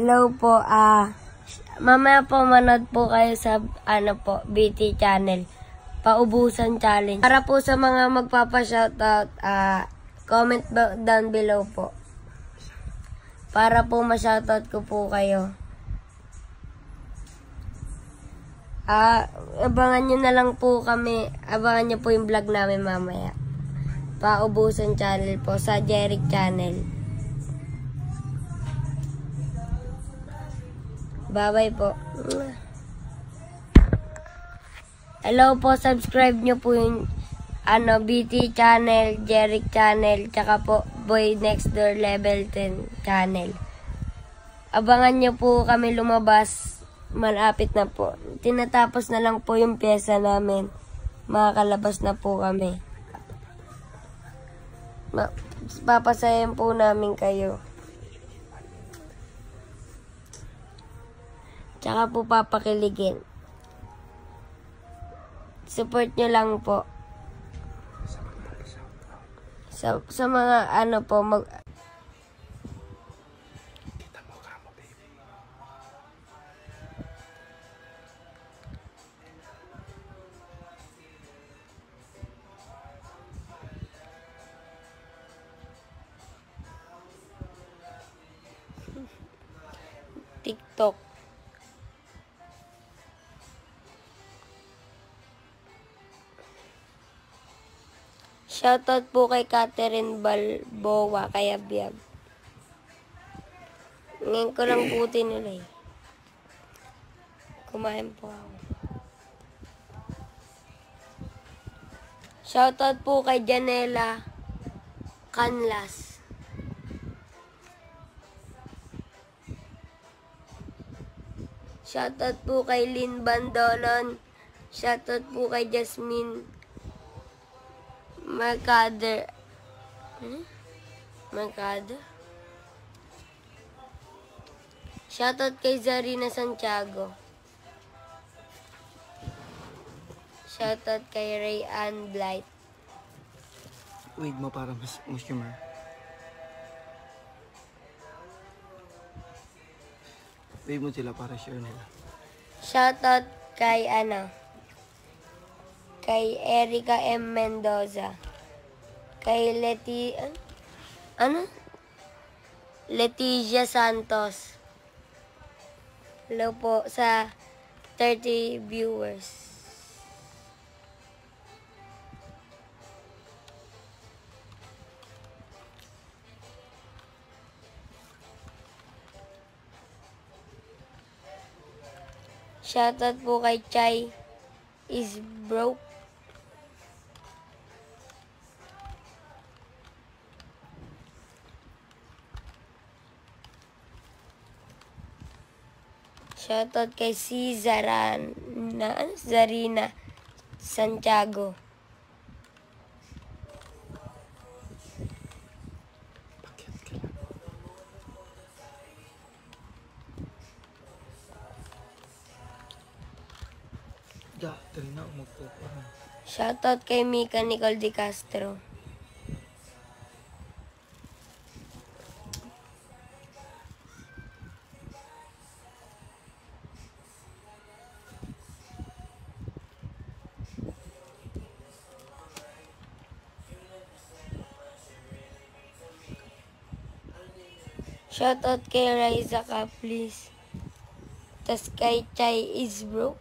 Hello po, mamaya po manood po kayo sa, BT channel, Paubusan Challenge. Para po sa mga magpapa-shoutout, comment down below po. Para po ma-shoutout ko po kayo. Abangan nyo na lang po kami, abangan nyo po yung vlog namin mamaya. Paubusan Channel po, sa Jeric Channel. Bye-bye po. Hello po, subscribe nyo po yung BT channel, Jeric channel, tsaka po Boy Next Door Level 10 channel. Abangan nyo po kami lumabas, malapit na po. Tinatapos na lang po yung pyesa namin. Makakalabas na po kami. Papasayan po namin kayo. Tsaka po papakiligin. Support nyo lang po. Sa mga po, Kita mo ka mo, baby. TikTok. Shoutout po kay Catherine Balboa, kay Abiab. Ngayon ko lang po tinulay. Kumain po ako. Shoutout po kay Janela Canlas. Shoutout po kay Lynn Bandolon. Shoutout po kay Jasmine Mercader. Shoutout kay Zarina Santiago. Shoutout kay Ray Ann Blight. Wait mo para mas humor. Wait mo sila para share nila. Shoutout kay kay Erica M. Mendoza. Kay Leticia Santos. Hello po sa 30 viewers. Shoutout po kay Chai is broke. Shoutout kay Zarina Santiago. Shoutout kay Mika Nicole De Castro. Shoutout kay Raisa Kaplis. Tas kay Chai is broke.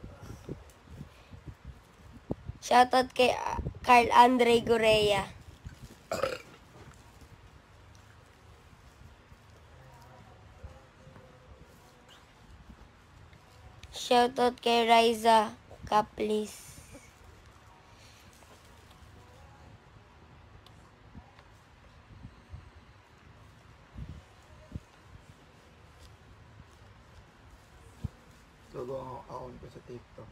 Shoutout kay Carl Andre Gorea. Shoutout kay Raisa Kaplis. Logo ang account ko sa TikTok.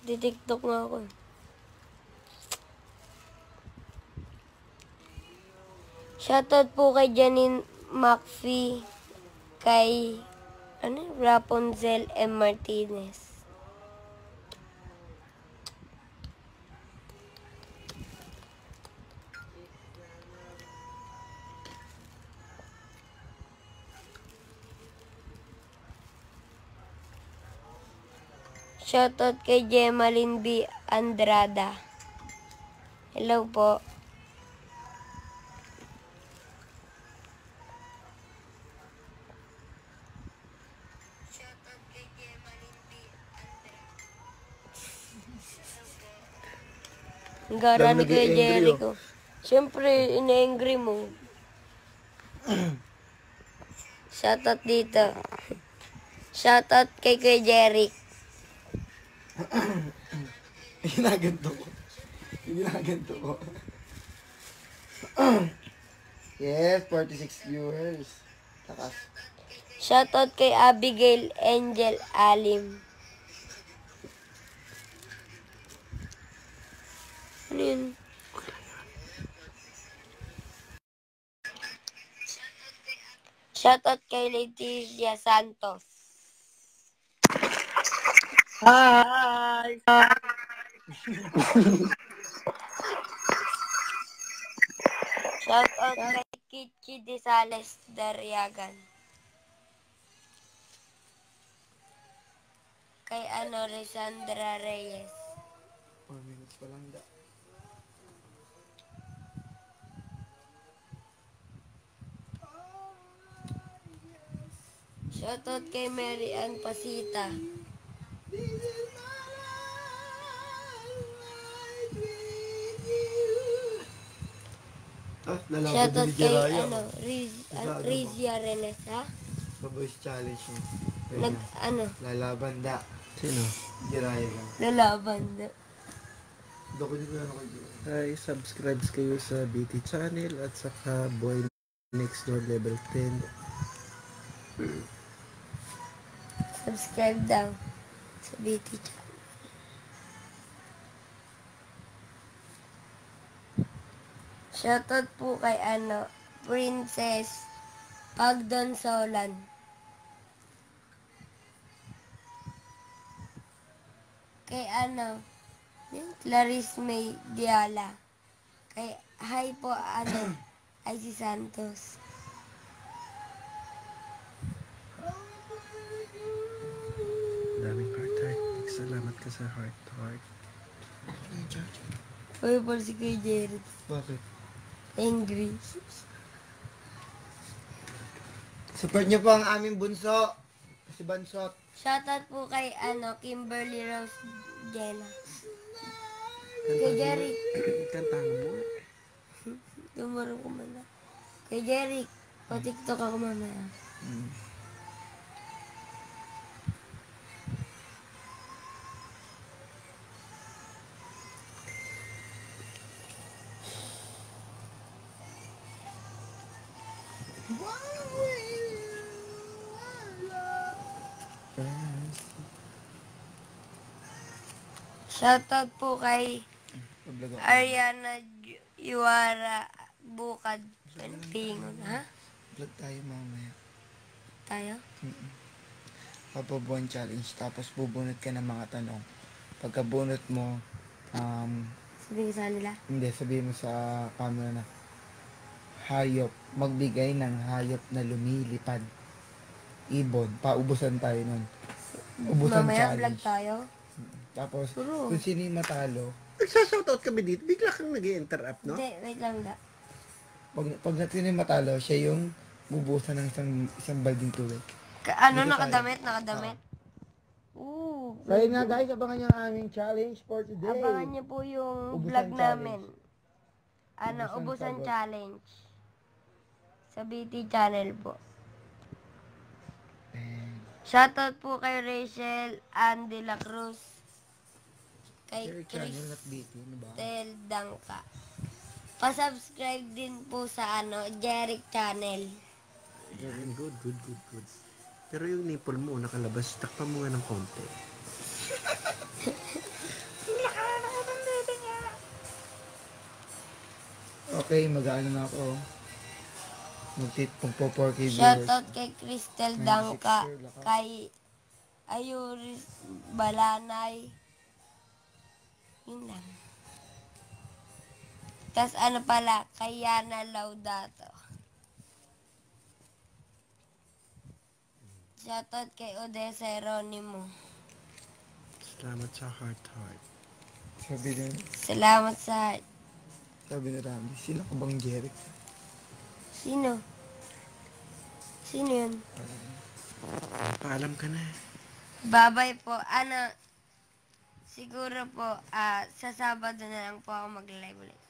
Di TikTok nga ako. Shoutout po kay Janine McPhee, kay Rapunzel M. Martinez. Shoutout kay Gemaline B. Andrada. Hello po. Shoutout kay Gemaline B. Andrada. Gara ni kay Jericho. Siyempre, ina-angry mo. Shoutout dito. Shoutout kay Jeric. Ginaganto ko. Ginaganto ko. Yes, 46 viewers. Takas. Shoutout kay Abigail Angel Alim. Ano yun? Shoutout kay Leticia Santos. Hi! Shoutout kay Kichi de Sales Dariagan. Kay Resandra Reyes. 4 minutes pa lang da. Shoutout kay Mary Ann Pasita. Lalaki Shoutout din ni kay Jiraya. Rizia Renes, ha? Sa voice challenge niya. Nag, Lalaban da. Sino? Jiraya lang. lalaban. Doko dito ano kayo. Hi, subscribe kayo sa BT channel at saka Boy Next Door Level 10. Subscribe daw sa BT channel. Shoutout po kay Princess Pagdon Solan. Kay Clarice May Diala. Kay hi po ay si Santos. Daming heart. Salamat ka sa heart. Uy, po si Kuya Jared. Bakit? Angry. Support niyo po ang aming bunso. Si Bansot. Shoutout po kay Kimberly Rose Jena. Kay Jerry. Kantang mo. Tumarong ko man na. Kay Jerry. Pa-TikTok ako mamaya. Shoutout po kay Ariana Yuara Bukad. Pingon, ha? Vlog tayo mamaya. Tayo? Papabuhan challenge. Tapos bubunot ka ng mga tanong. Pagkabunot mo, Sabi ko sa nila. hindi, sabihin mo sa camera na hayop. Magbigay ng hayop na lumilipad. Ibon. Paubusan tayo nun. Ubusan Mamaya vlog challenge. tayo. Tapos, Puro. kung sino yung matalo, Nagsashoutout kami dito. Bigla kang nag-interrupt, no? Hindi, wait lang da. pag sino yung matalo, siya yung bubusan ng isang balding tubig. Nakadamit? So yun nga guys, abangan nyo ang aming challenge for today. Abangan niyo po yung Ubusan vlog challenge. namin. Ubusan Ubusan sagot. challenge. Sa BT channel po. Shoutout po kay Rachel Ann de la Cruz. Kay Your channel, not BT, ano ba? Cristel Dangka. Pa-subscribe din po sa Jeric channel. Good. Pero yung nipple mo nakalabas, takpan mo nga ng konti. Okay, mag-ano na ako. Magpo-4K viewers. Shoutout kay Cristel 96 Dangka. share, lakas. Kay Ayuris Balanay. Yun lang. Tapos pala, kay Yana Laudato. Shoutout kay Odessa Eronimo. Salamat sa heart. Salamat sa... Sabi ni Randy, sino ka bang Jeric? Sino? Sino yun? Paalam ka na. Babay po. Siguro po, sa Sabado na lang po ako mag-live ulit.